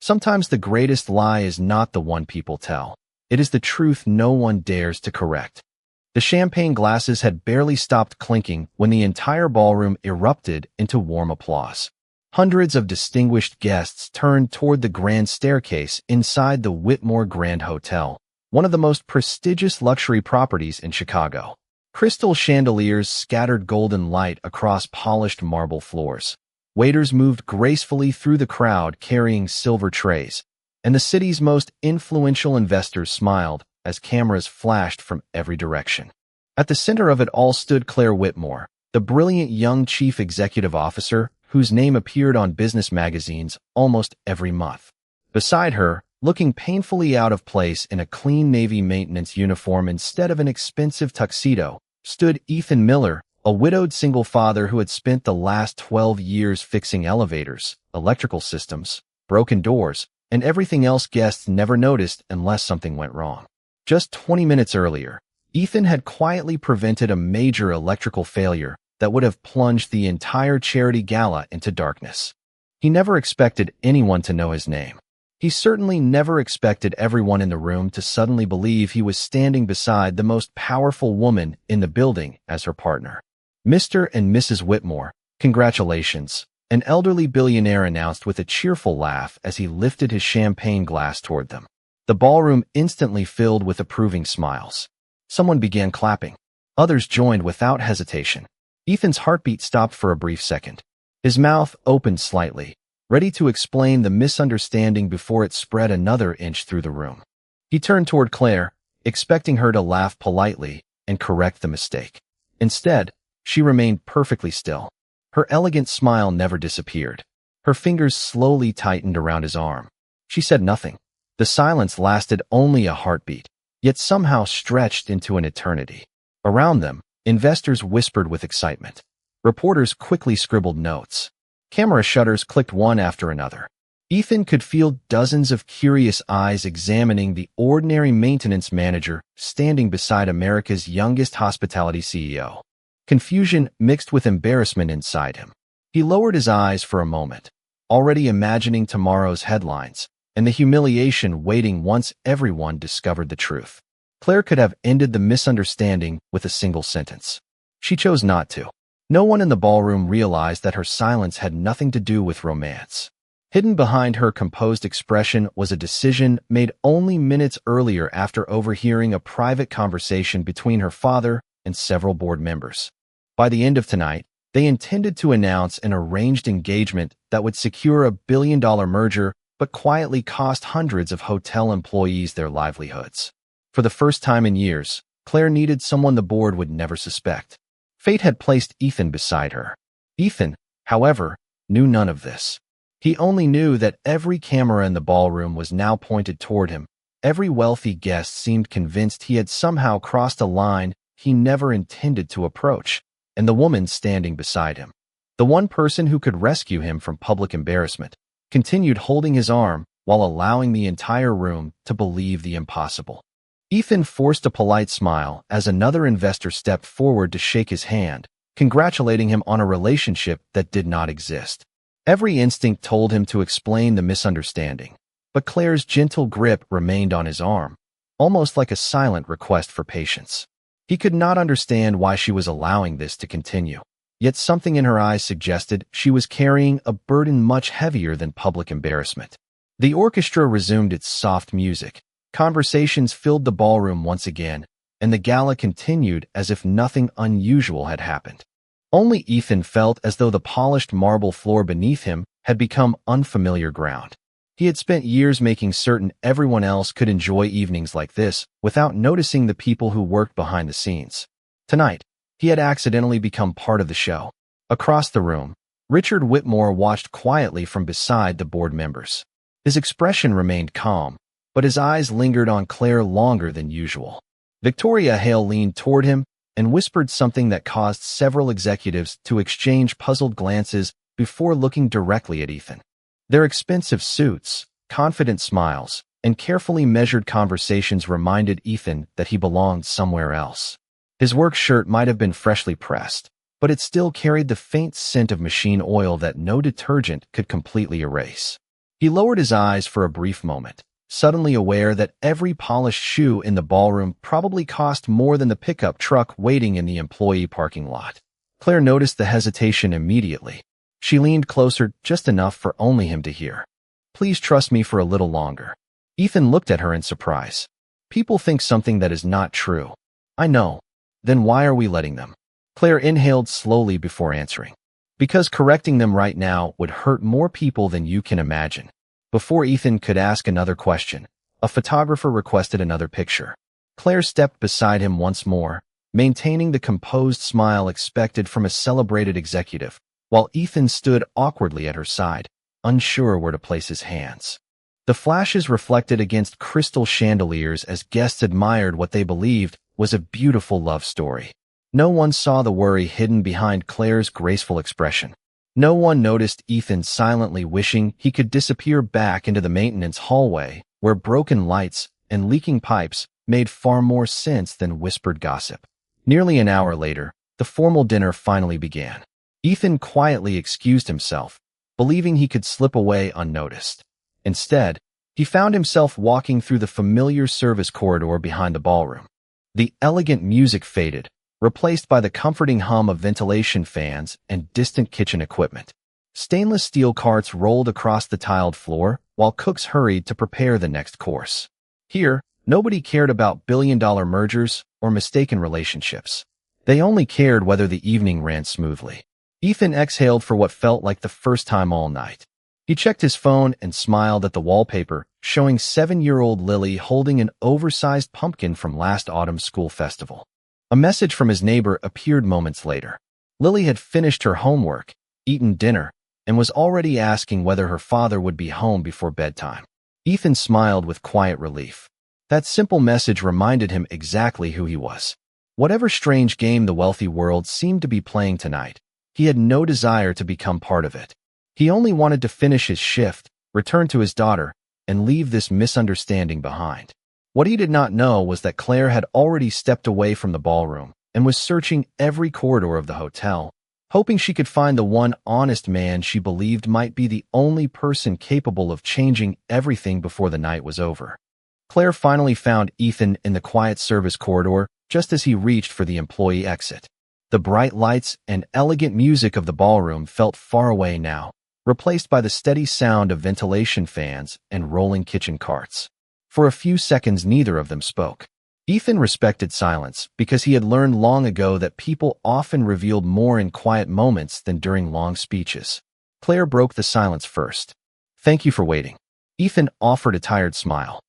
Sometimes the greatest lie is not the one people tell. It is the truth no one dares to correct. The champagne glasses had barely stopped clinking when the entire ballroom erupted into warm applause. Hundreds of distinguished guests turned toward the grand staircase inside the Whitmore Grand Hotel, one of the most prestigious luxury properties in Chicago. Crystal chandeliers scattered golden light across polished marble floors. Waiters moved gracefully through the crowd carrying silver trays, and the city's most influential investors smiled as cameras flashed from every direction. At the center of it all stood Claire Whitmore, the brilliant young chief executive officer whose name appeared on business magazines almost every month. Beside her, looking painfully out of place in a clean Navy maintenance uniform instead of an expensive tuxedo, stood Ethan Miller, a widowed single father who had spent the last 12 years fixing elevators, electrical systems, broken doors, and everything else guests never noticed unless something went wrong. Just 20 minutes earlier, Ethan had quietly prevented a major electrical failure that would have plunged the entire charity gala into darkness. He never expected anyone to know his name. He certainly never expected everyone in the room to suddenly believe he was standing beside the most powerful woman in the building as her partner. Mr. and Mrs. Whitmore, congratulations, an elderly billionaire announced with a cheerful laugh as he lifted his champagne glass toward them. The ballroom instantly filled with approving smiles. Someone began clapping. Others joined without hesitation. Ethan's heartbeat stopped for a brief second. His mouth opened slightly, ready to explain the misunderstanding before it spread another inch through the room. He turned toward Claire, expecting her to laugh politely and correct the mistake. Instead, she remained perfectly still. Her elegant smile never disappeared. Her fingers slowly tightened around his arm. She said nothing. The silence lasted only a heartbeat, yet somehow stretched into an eternity. Around them, investors whispered with excitement. Reporters quickly scribbled notes. Camera shutters clicked one after another. Ethan could feel dozens of curious eyes examining the ordinary maintenance manager standing beside America's youngest hospitality CEO. Confusion mixed with embarrassment inside him. He lowered his eyes for a moment, already imagining tomorrow's headlines and the humiliation waiting once everyone discovered the truth. Claire could have ended the misunderstanding with a single sentence. She chose not to. No one in the ballroom realized that her silence had nothing to do with romance. Hidden behind her composed expression was a decision made only minutes earlier after overhearing a private conversation between her father and several board members. By the end of tonight, they intended to announce an arranged engagement that would secure a billion-dollar merger but quietly cost hundreds of hotel employees their livelihoods. For the first time in years, Claire needed someone the board would never suspect. Fate had placed Ethan beside her. Ethan, however, knew none of this. He only knew that every camera in the ballroom was now pointed toward him. Every wealthy guest seemed convinced he had somehow crossed a line he never intended to approach, and the woman standing beside him, the one person who could rescue him from public embarrassment, continued holding his arm while allowing the entire room to believe the impossible. Ethan forced a polite smile as another investor stepped forward to shake his hand, congratulating him on a relationship that did not exist. Every instinct told him to explain the misunderstanding, but Claire's gentle grip remained on his arm, almost like a silent request for patience. He could not understand why she was allowing this to continue, yet something in her eyes suggested she was carrying a burden much heavier than public embarrassment. The orchestra resumed its soft music. Conversations filled the ballroom once again, and the gala continued as if nothing unusual had happened. Only Ethan felt as though the polished marble floor beneath him had become unfamiliar ground. He had spent years making certain everyone else could enjoy evenings like this without noticing the people who worked behind the scenes. Tonight, he had accidentally become part of the show. Across the room, Richard Whitmore watched quietly from beside the board members. His expression remained calm, but his eyes lingered on Claire longer than usual. Victoria Hale leaned toward him and whispered something that caused several executives to exchange puzzled glances before looking directly at Ethan. Their expensive suits, confident smiles, and carefully measured conversations reminded Ethan that he belonged somewhere else. His work shirt might have been freshly pressed, but it still carried the faint scent of machine oil that no detergent could completely erase. He lowered his eyes for a brief moment, suddenly aware that every polished shoe in the ballroom probably cost more than the pickup truck waiting in the employee parking lot. Claire noticed the hesitation immediately. She leaned closer just enough for only him to hear. "Please trust me for a little longer." Ethan looked at her in surprise. "People think something that is not true." "I know. Then why are we letting them?" Claire inhaled slowly before answering. "Because correcting them right now would hurt more people than you can imagine." Before Ethan could ask another question, a photographer requested another picture. Claire stepped beside him once more, maintaining the composed smile expected from a celebrated executive, while Ethan stood awkwardly at her side, unsure where to place his hands. The flashes reflected against crystal chandeliers as guests admired what they believed was a beautiful love story. No one saw the worry hidden behind Claire's graceful expression. No one noticed Ethan silently wishing he could disappear back into the maintenance hallway, where broken lights and leaking pipes made far more sense than whispered gossip. Nearly an hour later, the formal dinner finally began. Ethan quietly excused himself, believing he could slip away unnoticed. Instead, he found himself walking through the familiar service corridor behind the ballroom. The elegant music faded, replaced by the comforting hum of ventilation fans and distant kitchen equipment. Stainless steel carts rolled across the tiled floor, while cooks hurried to prepare the next course. Here, nobody cared about billion-dollar mergers or mistaken relationships. They only cared whether the evening ran smoothly. Ethan exhaled for what felt like the first time all night. He checked his phone and smiled at the wallpaper, showing 7-year-old Lily holding an oversized pumpkin from last autumn's school festival. A message from his neighbor appeared moments later. Lily had finished her homework, eaten dinner, and was already asking whether her father would be home before bedtime. Ethan smiled with quiet relief. That simple message reminded him exactly who he was. Whatever strange game the wealthy world seemed to be playing tonight, he had no desire to become part of it. He only wanted to finish his shift, return to his daughter, and leave this misunderstanding behind. What he did not know was that Claire had already stepped away from the ballroom and was searching every corridor of the hotel, hoping she could find the one honest man she believed might be the only person capable of changing everything before the night was over. Claire finally found Ethan in the quiet service corridor just as he reached for the employee exit. The bright lights and elegant music of the ballroom felt far away now, replaced by the steady sound of ventilation fans and rolling kitchen carts. For a few seconds, neither of them spoke. Ethan respected silence because he had learned long ago that people often revealed more in quiet moments than during long speeches. Claire broke the silence first. "Thank you for waiting." Ethan offered a tired smile.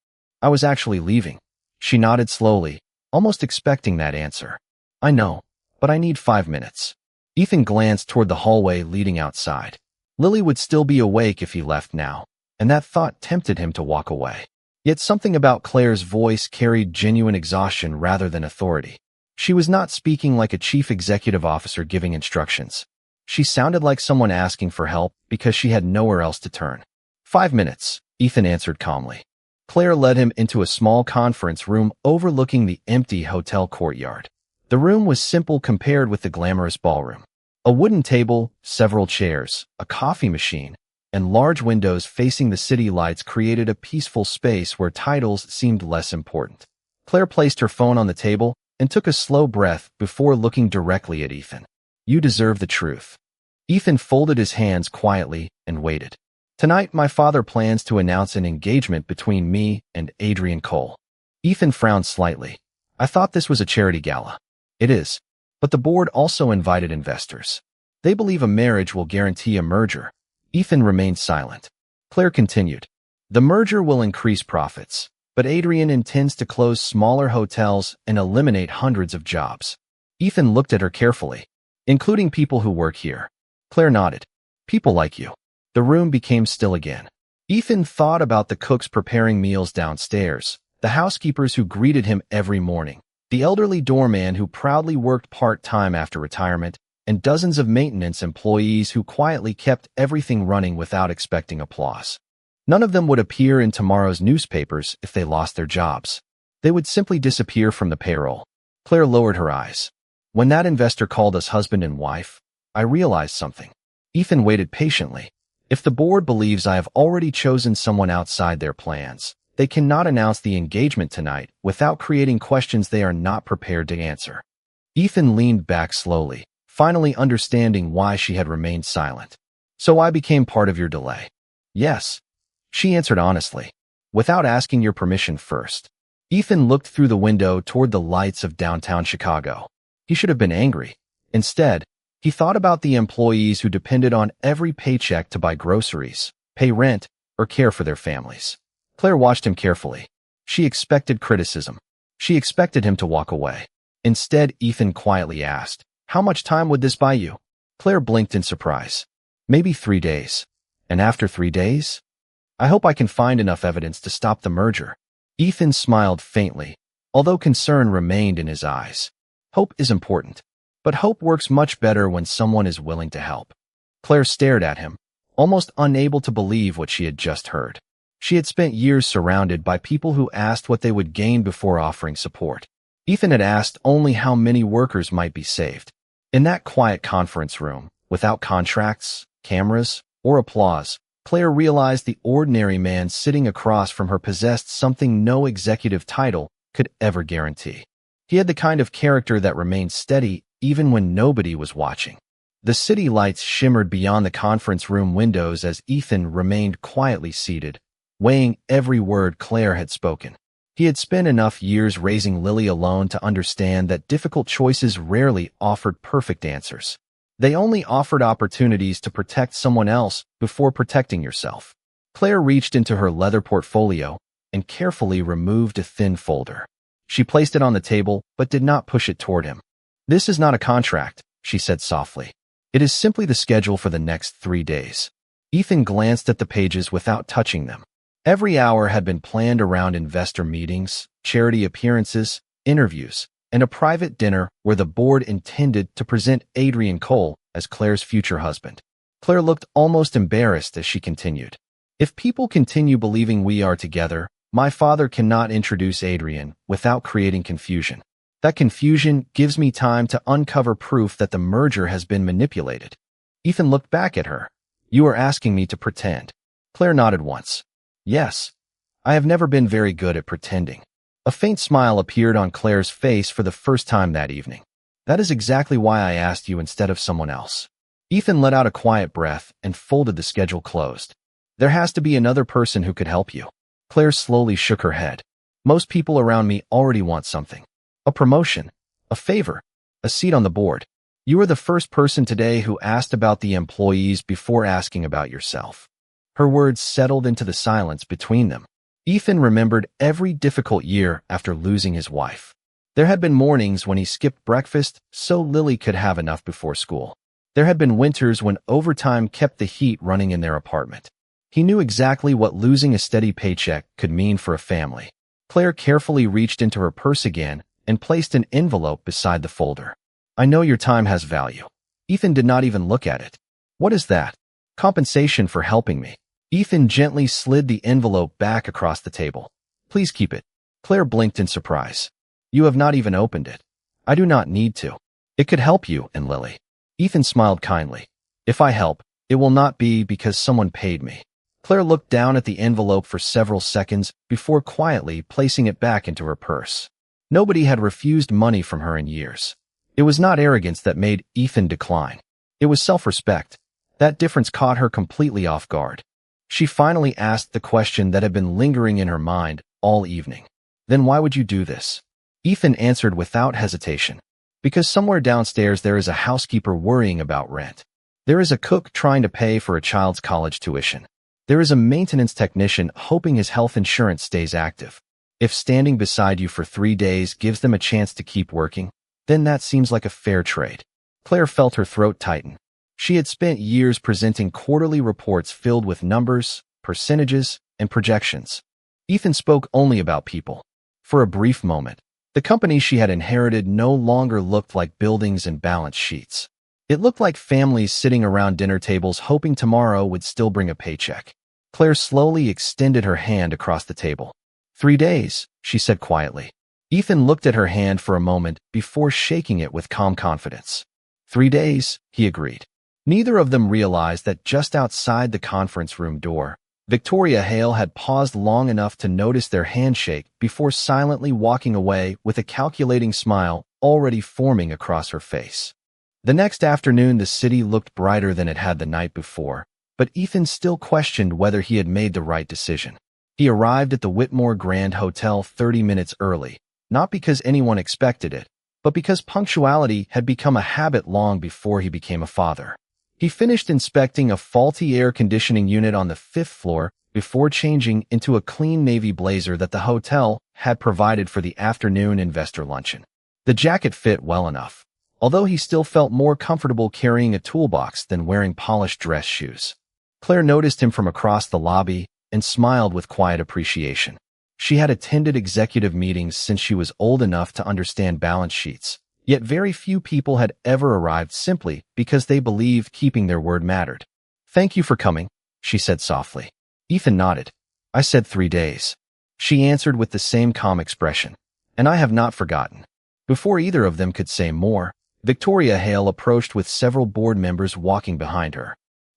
"I was actually leaving." She nodded slowly, almost expecting that answer. "I know, but I need 5 minutes." Ethan glanced toward the hallway leading outside. Lily would still be awake if he left now, and that thought tempted him to walk away. Yet something about Claire's voice carried genuine exhaustion rather than authority. She was not speaking like a chief executive officer giving instructions. She sounded like someone asking for help because she had nowhere else to turn. 5 minutes, Ethan answered calmly. Claire led him into a small conference room overlooking the empty hotel courtyard. The room was simple compared with the glamorous ballroom. A wooden table, several chairs, a coffee machine, and large windows facing the city lights created a peaceful space where titles seemed less important. Claire placed her phone on the table and took a slow breath before looking directly at Ethan. "You deserve the truth." Ethan folded his hands quietly and waited. "Tonight, my father plans to announce an engagement between me and Adrian Cole." Ethan frowned slightly. "I thought this was a charity gala." "It is. But the board also invited investors. They believe a marriage will guarantee a merger." Ethan remained silent. Claire continued. "The merger will increase profits, but Adrian intends to close smaller hotels and eliminate hundreds of jobs." Ethan looked at her carefully. "Including people who work here." Claire nodded. "People like you." The room became still again. Ethan thought about the cooks preparing meals downstairs, the housekeepers who greeted him every morning, the elderly doorman who proudly worked part-time after retirement, and dozens of maintenance employees who quietly kept everything running without expecting applause. None of them would appear in tomorrow's newspapers if they lost their jobs. They would simply disappear from the payroll. Claire lowered her eyes. "When that investor called us husband and wife, I realized something." Ethan waited patiently. If the board believes I have already chosen someone outside their plans, they cannot announce the engagement tonight without creating questions they are not prepared to answer. Ethan leaned back slowly, finally understanding why she had remained silent. So I became part of your delay. Yes, she answered honestly, without asking your permission first. Ethan looked through the window toward the lights of downtown Chicago. He should have been angry. Instead, he thought about the employees who depended on every paycheck to buy groceries, pay rent, or care for their families. Claire watched him carefully. She expected criticism. She expected him to walk away. Instead, Ethan quietly asked, "How much time would this buy you?" Claire blinked in surprise. "Maybe 3 days. And after 3 days? I hope I can find enough evidence to stop the merger." Ethan smiled faintly, although concern remained in his eyes. Hope is important, but hope works much better when someone is willing to help. Claire stared at him, almost unable to believe what she had just heard. She had spent years surrounded by people who asked what they would gain before offering support. Ethan had asked only how many workers might be saved. In that quiet conference room, without contracts, cameras, or applause, Claire realized the ordinary man sitting across from her possessed something no executive title could ever guarantee. He had the kind of character that remained steady even when nobody was watching. The city lights shimmered beyond the conference room windows as Ethan remained quietly seated, weighing every word Claire had spoken. He had spent enough years raising Lily alone to understand that difficult choices rarely offered perfect answers. They only offered opportunities to protect someone else before protecting yourself. Claire reached into her leather portfolio and carefully removed a thin folder. She placed it on the table but did not push it toward him. "This is not a contract," she said softly. "It is simply the schedule for the next 3 days." Ethan glanced at the pages without touching them. Every hour had been planned around investor meetings, charity appearances, interviews, and a private dinner where the board intended to present Adrian Cole as Claire's future husband. Claire looked almost embarrassed as she continued. "If people continue believing we are together, my father cannot introduce Adrian without creating confusion. That confusion gives me time to uncover proof that the merger has been manipulated." Ethan looked back at her. "You are asking me to pretend." Claire nodded once. "Yes, I have never been very good at pretending." A faint smile appeared on Claire's face for the first time that evening. "That is exactly why I asked you instead of someone else." Ethan let out a quiet breath and folded the schedule closed. "There has to be another person who could help you." Claire slowly shook her head. "Most people around me already want something. A promotion, a favor, a seat on the board. You are the first person today who asked about the employees before asking about yourself." Her words settled into the silence between them. Ethan remembered every difficult year after losing his wife. There had been mornings when he skipped breakfast so Lily could have enough before school. There had been winters when overtime kept the heat running in their apartment. He knew exactly what losing a steady paycheck could mean for a family. Claire carefully reached into her purse again and placed an envelope beside the folder. "I know your time has value." Ethan did not even look at it. "What is that?" "Compensation for helping me." Ethan gently slid the envelope back across the table. "Please keep it." Claire blinked in surprise. "You have not even opened it." "I do not need to. It could help you and Lily." Ethan smiled kindly. "If I help, it will not be because someone paid me." Claire looked down at the envelope for several seconds before quietly placing it back into her purse. Nobody had refused money from her in years. It was not arrogance that made Ethan decline. It was self-respect. That difference caught her completely off guard. She finally asked the question that had been lingering in her mind all evening. "Then why would you do this?" Ethan answered without hesitation. "Because somewhere downstairs there is a housekeeper worrying about rent. There is a cook trying to pay for a child's college tuition. There is a maintenance technician hoping his health insurance stays active. If standing beside you for 3 days gives them a chance to keep working, then that seems like a fair trade." Claire felt her throat tighten. She had spent years presenting quarterly reports filled with numbers, percentages, and projections. Ethan spoke only about people. For a brief moment, the company she had inherited no longer looked like buildings and balance sheets. It looked like families sitting around dinner tables hoping tomorrow would still bring a paycheck. Claire slowly extended her hand across the table. 3 days, she said quietly. Ethan looked at her hand for a moment before shaking it with calm confidence. 3 days, he agreed. Neither of them realized that just outside the conference room door, Victoria Hale had paused long enough to notice their handshake before silently walking away with a calculating smile already forming across her face. The next afternoon, the city looked brighter than it had the night before, but Ethan still questioned whether he had made the right decision. He arrived at the Whitmore Grand Hotel 30 minutes early, not because anyone expected it, but because punctuality had become a habit long before he became a father. He finished inspecting a faulty air conditioning unit on the 5th floor before changing into a clean navy blazer that the hotel had provided for the afternoon investor luncheon. The jacket fit well enough, although he still felt more comfortable carrying a toolbox than wearing polished dress shoes. Claire noticed him from across the lobby and smiled with quiet appreciation. She had attended executive meetings since she was old enough to understand balance sheets, yet very few people had ever arrived simply because they believed keeping their word mattered. "Thank you for coming," she said softly. Ethan nodded. "I said 3 days." She answered with the same calm expression. "And I have not forgotten." Before either of them could say more, Victoria Hale approached with several board members walking behind her.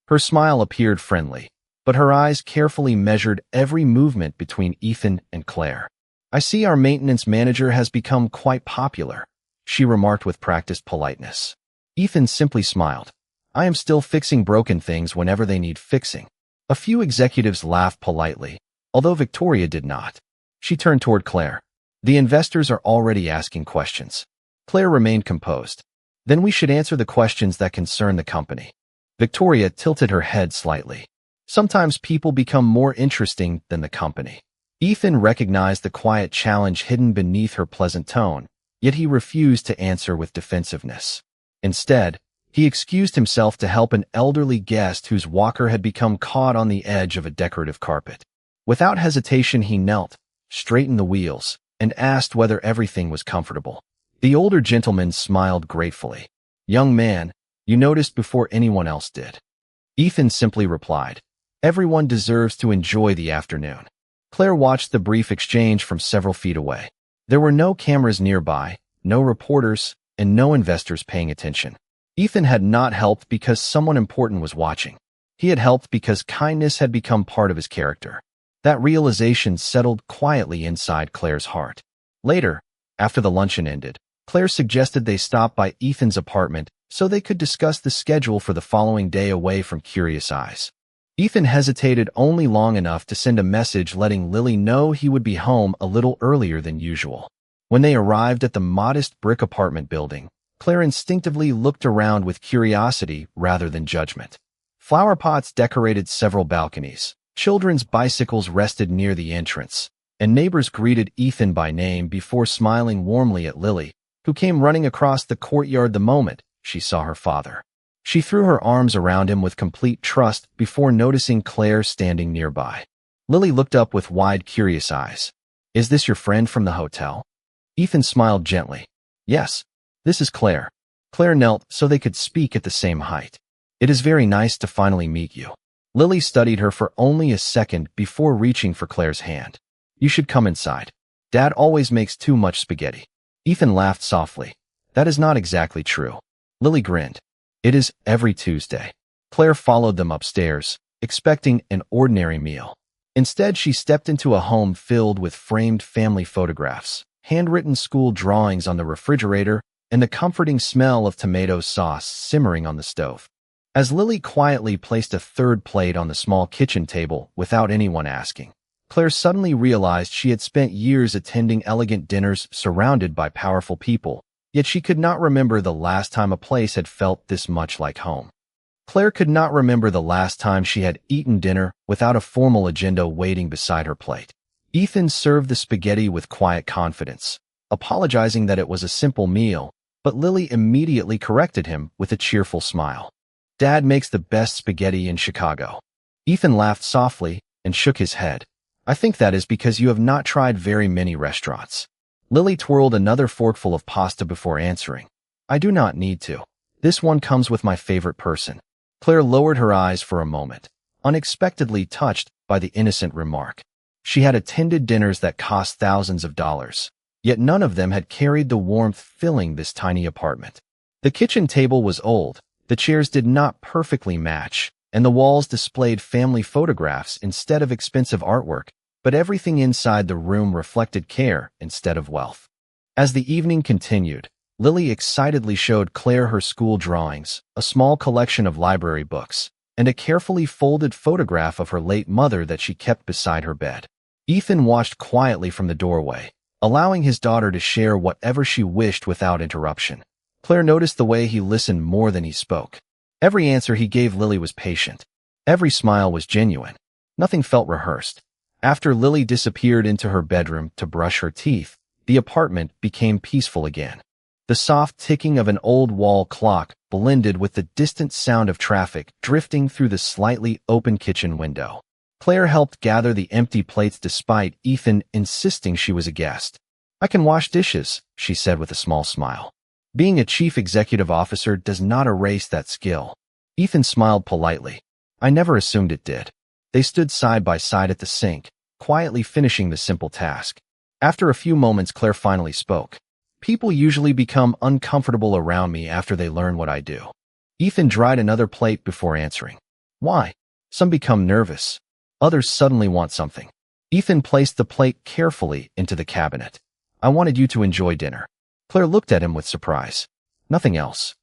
Her smile appeared friendly, but her eyes carefully measured every movement between Ethan and Claire. "I see our maintenance manager has become quite popular," she remarked with practiced politeness. Ethan simply smiled. "I am still fixing broken things whenever they need fixing." A few executives laughed politely, although Victoria did not. She turned toward Claire. "The investors are already asking questions." Claire remained composed. "Then we should answer the questions that concern the company." Victoria tilted her head slightly. "Sometimes people become more interesting than the company." Ethan recognized the quiet challenge hidden beneath her pleasant tone, yet he refused to answer with defensiveness. Instead, he excused himself to help an elderly guest whose walker had become caught on the edge of a decorative carpet. Without hesitation, he knelt, straightened the wheels, and asked whether everything was comfortable. The older gentleman smiled gratefully. "Young man, you noticed before anyone else did." Ethan simply replied, "Everyone deserves to enjoy the afternoon." Claire watched the brief exchange from several feet away. There were no cameras nearby, no reporters, and no investors paying attention. Ethan had not helped because someone important was watching. He had helped because kindness had become part of his character. That realization settled quietly inside Claire's heart. Later, after the luncheon ended, Claire suggested they stop by Ethan's apartment so they could discuss the schedule for the following day away from curious eyes. Ethan hesitated only long enough to send a message letting Lily know he would be home a little earlier than usual. When they arrived at the modest brick apartment building, Claire instinctively looked around with curiosity rather than judgment. Flower pots decorated several balconies, children's bicycles rested near the entrance, and neighbors greeted Ethan by name before smiling warmly at Lily, who came running across the courtyard the moment she saw her father. She threw her arms around him with complete trust before noticing Claire standing nearby. Lily looked up with wide, curious eyes. "Is this your friend from the hotel?" Ethan smiled gently. "Yes, this is Claire." Claire knelt so they could speak at the same height. "It is very nice to finally meet you." Lily studied her for only a second before reaching for Claire's hand. "You should come inside. Dad always makes too much spaghetti." Ethan laughed softly. "That is not exactly true." Lily grinned. "It is every Tuesday." Claire followed them upstairs, expecting an ordinary meal. Instead, she stepped into a home filled with framed family photographs, handwritten school drawings on the refrigerator, and the comforting smell of tomato sauce simmering on the stove. As Lily quietly placed a third plate on the small kitchen table without anyone asking, Claire suddenly realized she had spent years attending elegant dinners surrounded by powerful people, yet she could not remember the last time a place had felt this much like home. Claire could not remember the last time she had eaten dinner without a formal agenda waiting beside her plate. Ethan served the spaghetti with quiet confidence, apologizing that it was a simple meal, but Lily immediately corrected him with a cheerful smile. "Dad makes the best spaghetti in Chicago." Ethan laughed softly and shook his head. "I think that is because you have not tried very many restaurants." Lily twirled another forkful of pasta before answering. "I do not need to. This one comes with my favorite person." Claire lowered her eyes for a moment, unexpectedly touched by the innocent remark. She had attended dinners that cost thousands of dollars, yet none of them had carried the warmth filling this tiny apartment. The kitchen table was old, The chairs did not perfectly match, and the walls displayed family photographs instead of expensive artwork, but everything inside the room reflected care instead of wealth. As the evening continued, Lily excitedly showed Claire her school drawings, a small collection of library books, and a carefully folded photograph of her late mother that she kept beside her bed. Ethan watched quietly from the doorway, allowing his daughter to share whatever she wished without interruption. Claire noticed the way he listened more than he spoke. Every answer he gave Lily was patient. Every smile was genuine. Nothing felt rehearsed. After Lily disappeared into her bedroom to brush her teeth, the apartment became peaceful again. The soft ticking of an old wall clock blended with the distant sound of traffic drifting through the slightly open kitchen window. Claire helped gather the empty plates despite Ethan insisting she was a guest. "I can wash dishes," she said with a small smile. Being a chief executive officer does not erase that skill. Ethan smiled politely. "I never assumed it did." They stood side by side at the sink, quietly finishing the simple task. After a few moments, Claire finally spoke. "People usually become uncomfortable around me after they learn what I do." Ethan dried another plate before answering. "Why?" "Some become nervous. Others suddenly want something." Ethan placed the plate carefully into the cabinet. "I wanted you to enjoy dinner." Claire looked at him with surprise. "Nothing else?"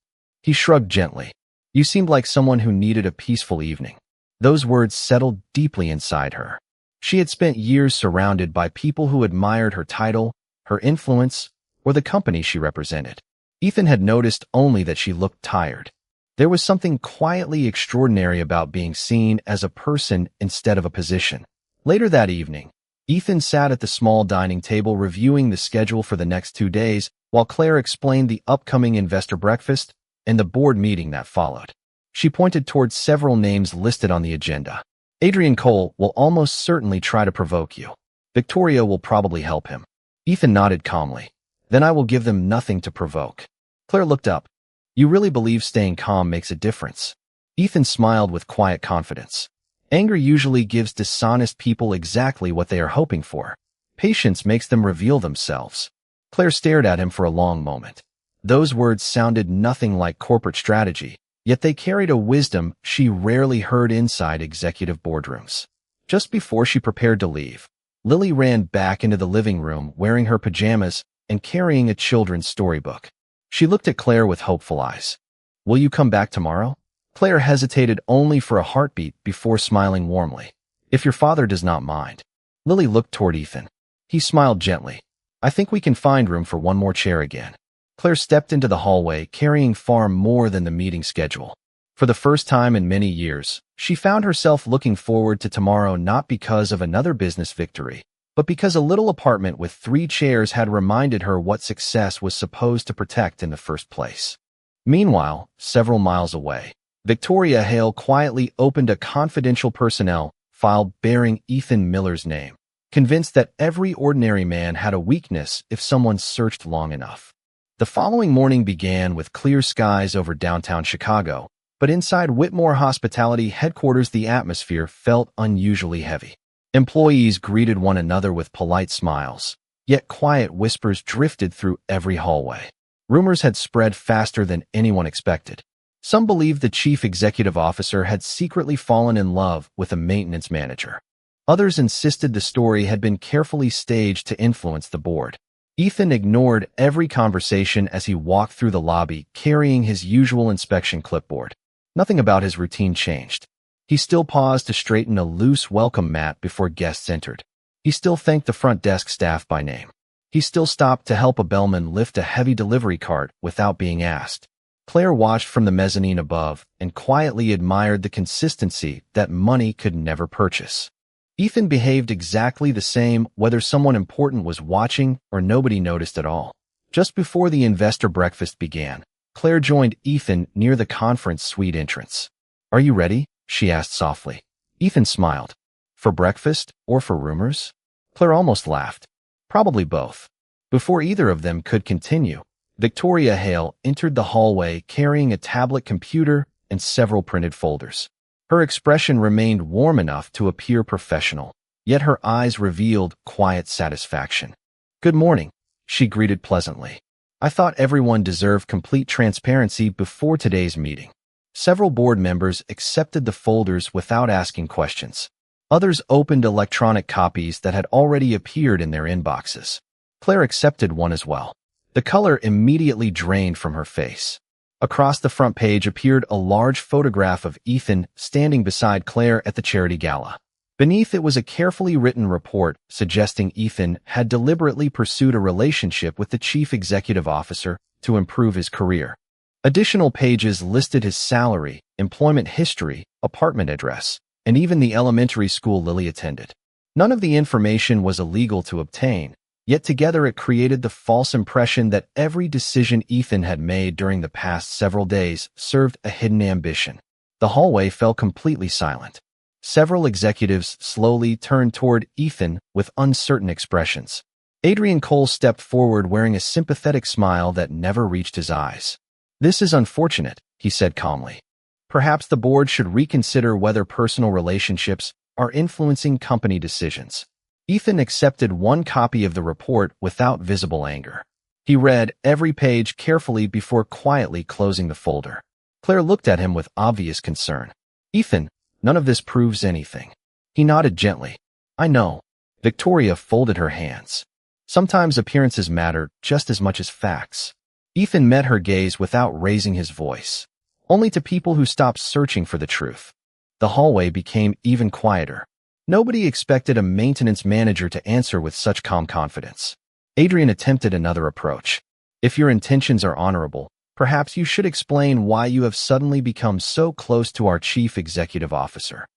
He shrugged gently. "You seemed like someone who needed a peaceful evening." Those words settled deeply inside her. She had spent years surrounded by people who admired her title, her influence, or the company she represented. Ethan had noticed only that she looked tired. There was something quietly extraordinary about being seen as a person instead of a position. Later that evening, Ethan sat at the small dining table reviewing the schedule for the next 2 days while Claire explained the upcoming investor breakfast and the board meeting that followed. She pointed towards several names listed on the agenda. "Adrian Cole will almost certainly try to provoke you. Victoria will probably help him." Ethan nodded calmly. "Then I will give them nothing to provoke." Claire looked up. "You really believe staying calm makes a difference?" Ethan smiled with quiet confidence. "Anger usually gives dishonest people exactly what they are hoping for. Patience makes them reveal themselves." Claire stared at him for a long moment. Those words sounded nothing like corporate strategy, yet they carried a wisdom she rarely heard inside executive boardrooms. Just before she prepared to leave, Lily ran back into the living room wearing her pajamas and carrying a children's storybook. She looked at Claire with hopeful eyes. "Will you come back tomorrow?" Claire hesitated only for a heartbeat before smiling warmly. "If your father does not mind." Lily looked toward Ethan. He smiled gently. "I think we can find room for one more chair again." Claire stepped into the hallway carrying far more than the meeting schedule. For the first time in many years, she found herself looking forward to tomorrow not because of another business victory, but because a little apartment with 3 chairs had reminded her what success was supposed to protect in the first place. Meanwhile, several miles away, Victoria Hale quietly opened a confidential personnel file bearing Ethan Miller's name, convinced that every ordinary man had a weakness if someone searched long enough. The following morning began with clear skies over downtown Chicago, but inside Whitmore Hospitality headquarters the atmosphere felt unusually heavy. Employees greeted one another with polite smiles, yet quiet whispers drifted through every hallway. Rumors had spread faster than anyone expected. Some believed the chief executive officer had secretly fallen in love with a maintenance manager. Others insisted the story had been carefully staged to influence the board. Ethan ignored every conversation as he walked through the lobby carrying his usual inspection clipboard. Nothing about his routine changed. He still paused to straighten a loose welcome mat before guests entered. He still thanked the front desk staff by name. He still stopped to help a bellman lift a heavy delivery cart without being asked. Claire watched from the mezzanine above and quietly admired the consistency that money could never purchase. Ethan behaved exactly the same whether someone important was watching or nobody noticed at all. Just before the investor breakfast began, Claire joined Ethan near the conference suite entrance. "Are you ready?" she asked softly. Ethan smiled. "For breakfast or for rumors?" Claire almost laughed. "Probably both." Before either of them could continue, Victoria Hale entered the hallway carrying a tablet computer and several printed folders. Her expression remained warm enough to appear professional, yet her eyes revealed quiet satisfaction. "Good morning," she greeted pleasantly. "I thought everyone deserved complete transparency before today's meeting." Several board members accepted the folders without asking questions. Others opened electronic copies that had already appeared in their inboxes. Claire accepted one as well. The color immediately drained from her face. Across the front page appeared a large photograph of Ethan standing beside Claire at the charity gala. Beneath it was a carefully written report suggesting Ethan had deliberately pursued a relationship with the chief executive officer to improve his career. Additional pages listed his salary, employment history, apartment address, and even the elementary school Lily attended. None of the information was illegal to obtain, yet together it created the false impression that every decision Ethan had made during the past several days served a hidden ambition. The hallway fell completely silent. Several executives slowly turned toward Ethan with uncertain expressions. Adrian Cole stepped forward wearing a sympathetic smile that never reached his eyes. "This is unfortunate," he said calmly. "Perhaps the board should reconsider whether personal relationships are influencing company decisions." Ethan accepted one copy of the report without visible anger. He read every page carefully before quietly closing the folder. Claire looked at him with obvious concern. "Ethan, none of this proves anything." He nodded gently. "I know." Victoria folded her hands. "Sometimes appearances matter just as much as facts." Ethan met her gaze without raising his voice. Only to people who stopped searching for the truth. The hallway became even quieter. Nobody expected a maintenance manager to answer with such calm confidence. Adrian attempted another approach. "If your intentions are honorable, perhaps you should explain why you have suddenly become so close to our chief executive officer."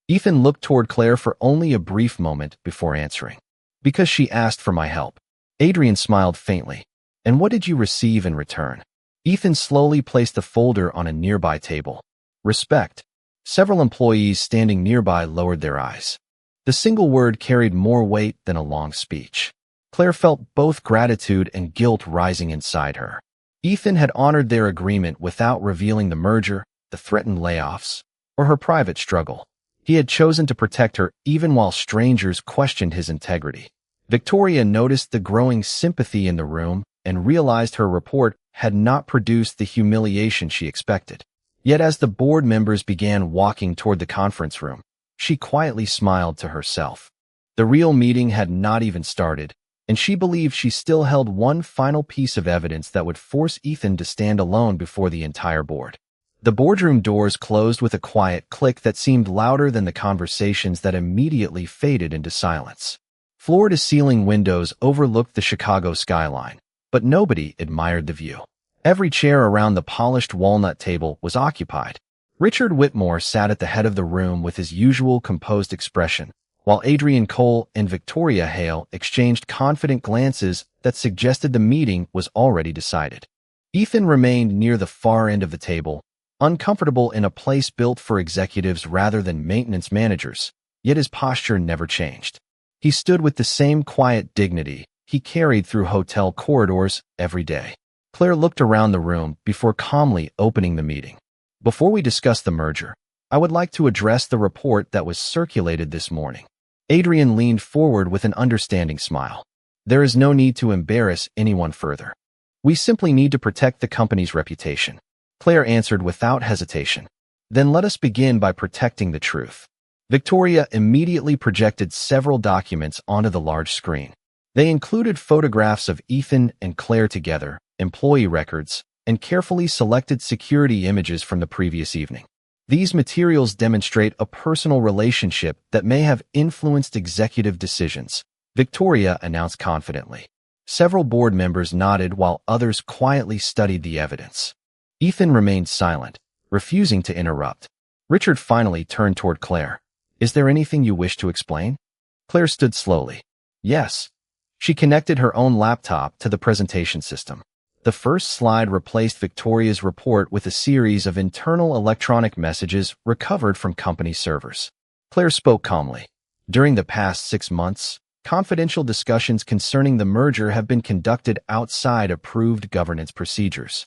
Ethan looked toward Claire for only a brief moment before answering. "Because she asked for my help." Adrian smiled faintly. "And what did you receive in return?" Ethan slowly placed the folder on a nearby table. "Respect." Several employees standing nearby lowered their eyes. The single word carried more weight than a long speech. Claire felt both gratitude and guilt rising inside her. Ethan had honored their agreement without revealing the merger, the threatened layoffs, or her private struggle. He had chosen to protect her even while strangers questioned his integrity. Victoria noticed the growing sympathy in the room and realized her report had not produced the humiliation she expected. Yet as the board members began walking toward the conference room, she quietly smiled to herself. The real meeting had not even started, and she believed she still held one final piece of evidence that would force Ethan to stand alone before the entire board. The boardroom doors closed with a quiet click that seemed louder than the conversations that immediately faded into silence. Floor-to-ceiling windows overlooked the Chicago skyline, but nobody admired the view. Every chair around the polished walnut table was occupied. Richard Whitmore sat at the head of the room with his usual composed expression, while Adrian Cole and Victoria Hale exchanged confident glances that suggested the meeting was already decided. Ethan remained near the far end of the table, uncomfortable in a place built for executives rather than maintenance managers, yet his posture never changed. He stood with the same quiet dignity he carried through hotel corridors every day. Claire looked around the room before calmly opening the meeting. "Before we discuss the merger, I would like to address the report that was circulated this morning." Adrian leaned forward with an understanding smile. "There is no need to embarrass anyone further. We simply need to protect the company's reputation." Claire answered without hesitation. "Then let us begin by protecting the truth." Victoria immediately projected several documents onto the large screen. They included photographs of Ethan and Claire together, employee records, and carefully selected security images from the previous evening. These materials demonstrate a personal relationship that may have influenced executive decisions, Victoria announced confidently. Several board members nodded while others quietly studied the evidence. Ethan remained silent, refusing to interrupt. Richard finally turned toward Claire. "Is there anything you wish to explain?" Claire stood slowly. "Yes." She connected her own laptop to the presentation system. The first slide replaced Victoria's report with a series of internal electronic messages recovered from company servers. Claire spoke calmly. "During the past 6 months, confidential discussions concerning the merger have been conducted outside approved governance procedures."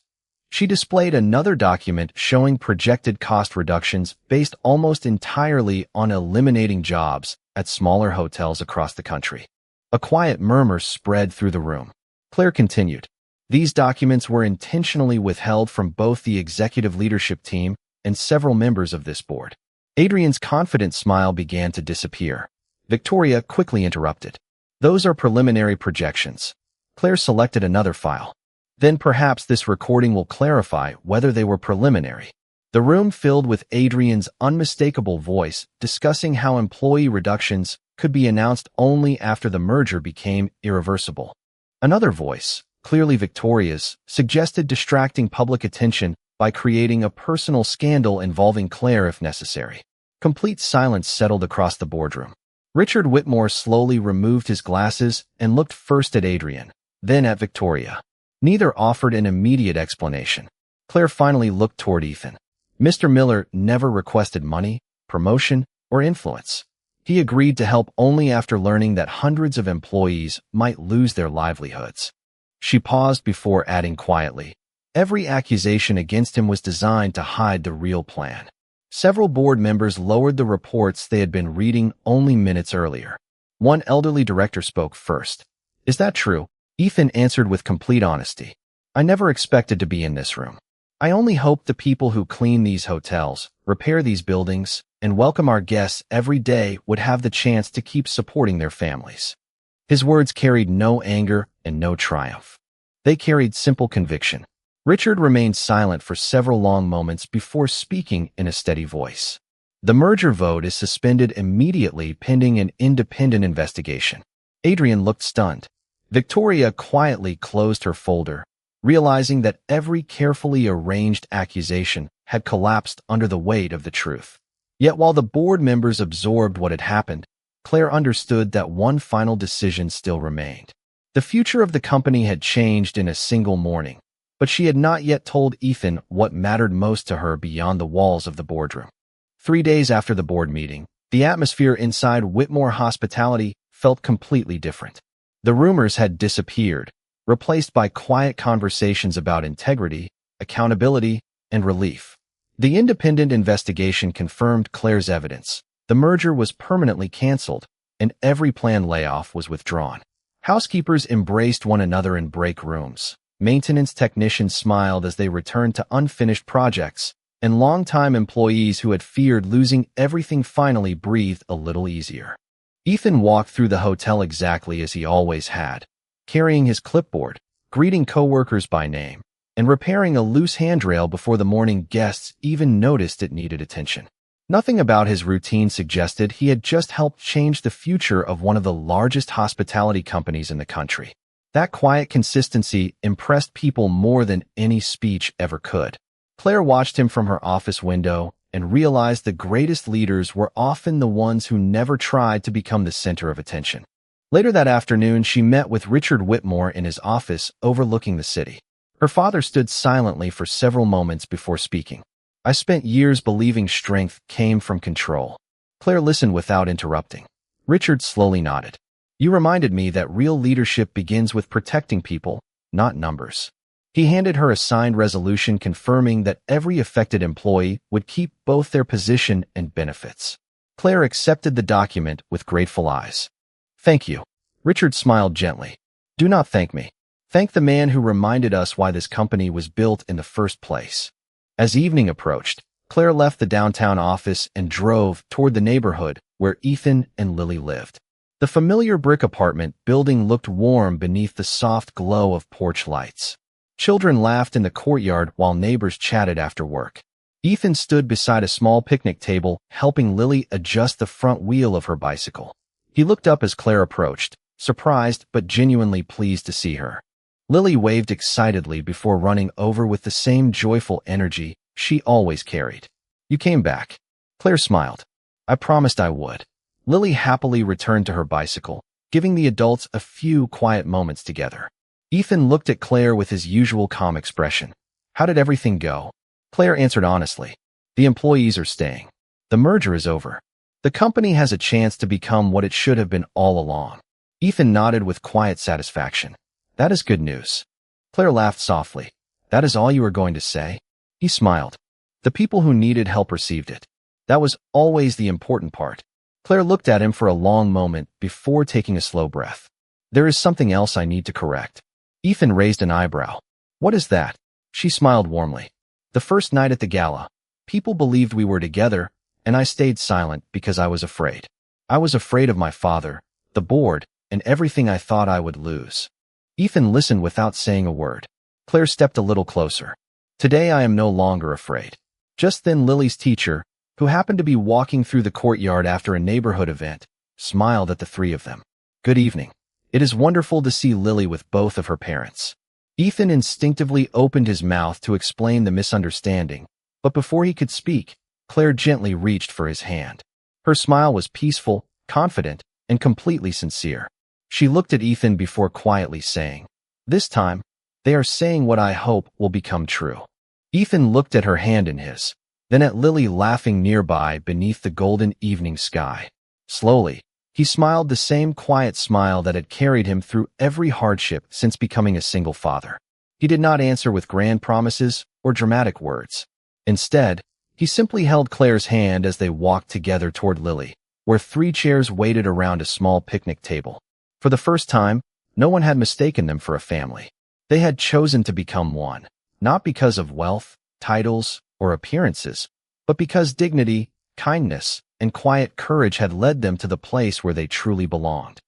She displayed another document showing projected cost reductions based almost entirely on eliminating jobs at smaller hotels across the country. A quiet murmur spread through the room. Claire continued. "These documents were intentionally withheld from both the executive leadership team and several members of this board. Adrian's confident smile began to disappear. Victoria quickly interrupted. Those are preliminary projections. Claire selected another file. Then perhaps this recording will clarify whether they were preliminary. The room filled with Adrian's unmistakable voice discussing how employee reductions could be announced only after the merger became irreversible. Another voice, clearly Victoria's, suggested distracting public attention by creating a personal scandal involving Claire if necessary. Complete silence settled across the boardroom. Richard Whitmore slowly removed his glasses and looked first at Adrian, then at Victoria. Neither offered an immediate explanation. Claire finally looked toward Ethan. Mr. Miller never requested money, promotion, or influence. He agreed to help only after learning that hundreds of employees might lose their livelihoods. She paused before adding quietly, every accusation against him was designed to hide the real plan. Several board members lowered the reports they had been reading only minutes earlier. One elderly director spoke first. Is that true? Ethan answered with complete honesty. I never expected to be in this room. I only hoped the people who clean these hotels, repair these buildings, and welcome our guests every day would have the chance to keep supporting their families. His words carried no anger and no triumph. They carried simple conviction. Richard remained silent for several long moments before speaking in a steady voice. The merger vote is suspended immediately pending an independent investigation. Adrian looked stunned. Victoria quietly closed her folder, realizing that every carefully arranged accusation had collapsed under the weight of the truth. Yet while the board members absorbed what had happened, Claire understood that one final decision still remained. The future of the company had changed in a single morning, but she had not yet told Ethan what mattered most to her beyond the walls of the boardroom. 3 days after the board meeting, the atmosphere inside Whitmore Hospitality felt completely different. The rumors had disappeared, replaced by quiet conversations about integrity, accountability, and relief. The independent investigation confirmed Claire's evidence. The merger was permanently canceled, and every planned layoff was withdrawn. Housekeepers embraced one another in break rooms. Maintenance technicians smiled as they returned to unfinished projects, and longtime employees who had feared losing everything finally breathed a little easier. Ethan walked through the hotel exactly as he always had, carrying his clipboard, greeting coworkers by name, and repairing a loose handrail before the morning guests even noticed it needed attention. Nothing about his routine suggested he had just helped change the future of one of the largest hospitality companies in the country. That quiet consistency impressed people more than any speech ever could. Claire watched him from her office window and realized the greatest leaders were often the ones who never tried to become the center of attention. Later that afternoon, she met with Richard Whitmore in his office overlooking the city. Her father stood silently for several moments before speaking. I spent years believing strength came from control. Claire listened without interrupting. Richard slowly nodded. You reminded me that real leadership begins with protecting people, not numbers. He handed her a signed resolution confirming that every affected employee would keep both their position and benefits. Claire accepted the document with grateful eyes. Thank you. Richard smiled gently. Do not thank me. Thank the man who reminded us why this company was built in the first place. As evening approached, Claire left the downtown office and drove toward the neighborhood where Ethan and Lily lived. The familiar brick apartment building looked warm beneath the soft glow of porch lights. Children laughed in the courtyard while neighbors chatted after work. Ethan stood beside a small picnic table, helping Lily adjust the front wheel of her bicycle. He looked up as Claire approached, surprised but genuinely pleased to see her. Lily waved excitedly before running over with the same joyful energy she always carried. You came back. Claire smiled. I promised I would. Lily happily returned to her bicycle, giving the adults a few quiet moments together. Ethan looked at Claire with his usual calm expression. How did everything go? Claire answered honestly. The employees are staying. The merger is over. The company has a chance to become what it should have been all along. Ethan nodded with quiet satisfaction. That is good news. Claire laughed softly. That is all you were going to say? He smiled. The people who needed help received it. That was always the important part. Claire looked at him for a long moment before taking a slow breath. There is something else I need to correct. Ethan raised an eyebrow. What is that? She smiled warmly. The first night at the gala. People believed we were together, and I stayed silent because I was afraid. I was afraid of my father, the board, and everything I thought I would lose. Ethan listened without saying a word. Claire stepped a little closer. Today I am no longer afraid. Just then Lily's teacher, who happened to be walking through the courtyard after a neighborhood event, smiled at the three of them. Good evening. It is wonderful to see Lily with both of her parents. Ethan instinctively opened his mouth to explain the misunderstanding, but before he could speak, Claire gently reached for his hand. Her smile was peaceful, confident, and completely sincere. She looked at Ethan before quietly saying, "This time, they are saying what I hope will become true." Ethan looked at her hand in his, then at Lily laughing nearby beneath the golden evening sky. Slowly, he smiled the same quiet smile that had carried him through every hardship since becoming a single father. He did not answer with grand promises or dramatic words. Instead, he simply held Claire's hand as they walked together toward Lily, where 3 chairs waited around a small picnic table. For the first time, no one had mistaken them for a family. They had chosen to become one, not because of wealth, titles, or appearances, but because dignity, kindness, and quiet courage had led them to the place where they truly belonged.